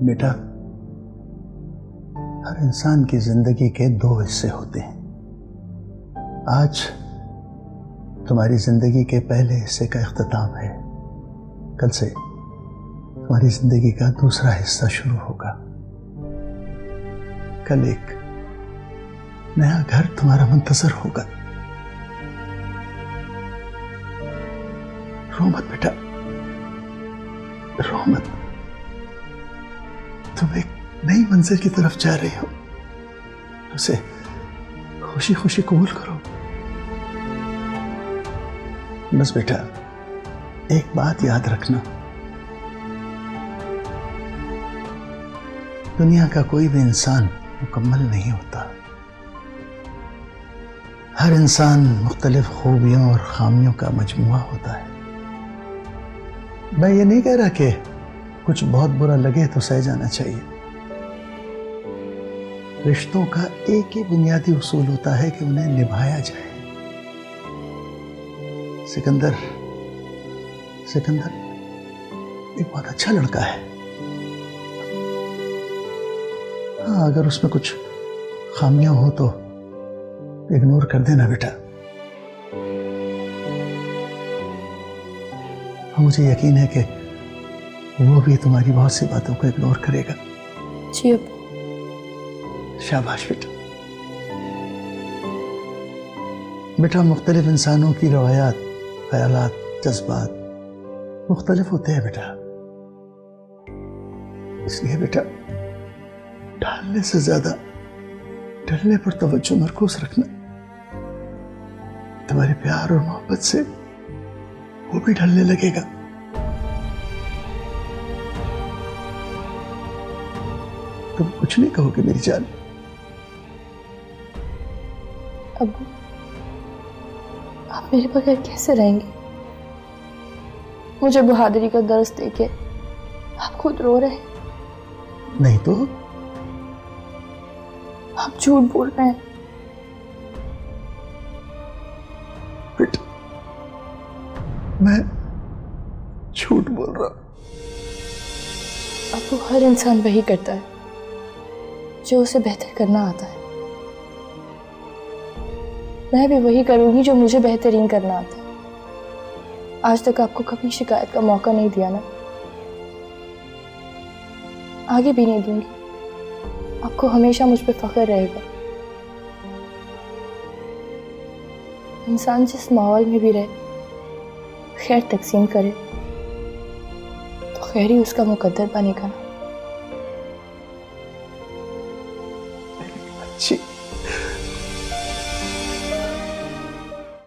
बेटा, हर इंसान की जिंदगी के दो हिस्से होते हैं। आज तुम्हारी जिंदगी के पहले हिस्से का इख्तिताम है, कल से तुम्हारी जिंदगी का दूसरा हिस्सा शुरू होगा। कल एक नया घर तुम्हारा मुंतजर होगा। रो मत बेटा, रो मत। तुम एक नई मंजिल की तरफ जा रही हो, उसे खुशी खुशी कबूल करो। बस बेटा, एक बात याद रखना, दुनिया का कोई भी इंसान मुकम्मल नहीं होता। हर इंसान मुख्तलिफ खूबियों और खामियों का मजमुआ होता है। मैं ये नहीं कह रहा कि कुछ बहुत बुरा लगे तो सह जाना चाहिए। रिश्तों का एक ही बुनियादी उसूल होता है कि उन्हें निभाया जाए। सिकंदर एक बहुत अच्छा लड़का है। हाँ, अगर उसमें कुछ खामियां हो तो इग्नोर कर देना बेटा। मुझे यकीन है कि वो भी तुम्हारी बहुत सी बातों को इग्नोर करेगा। जी अब्बू। शाबाश बेटा। बेटा, मुख्तलिफ इंसानों की रवायात, ख्यालात, जज्बात मुख्तलिफ होते हैं बेटा। इसलिए बेटा, ढालने से ज्यादा ढलने पर तवज्जो मरकूज रखना। तुम्हारे प्यार और मोहब्बत से वो भी ढलने लगेगा। तुम कुछ नहीं कहोगे मेरी जान? अब्बू, आप मेरे बगैर कैसे रहेंगे? मुझे बहादुरी का दर्स देके आप खुद रो रहे हैं। नहीं तो? आप झूठ बोल रहे हैं। बेटा, मैं झूठ बोल रहा हूं? अब्बू, हर इंसान वही करता है जो उसे बेहतर करना आता है। मैं भी वही करूंगी जो मुझे बेहतरीन करना आता है। आज तक आपको कभी शिकायत का मौका नहीं दिया ना, आगे भी नहीं दूंगी। आपको हमेशा मुझ पे फख्र रहेगा। इंसान जिस माहौल में भी रहे, खैर तकसीम करे तो खैर ही उसका मुकद्दर बनेगा ना। अच्छी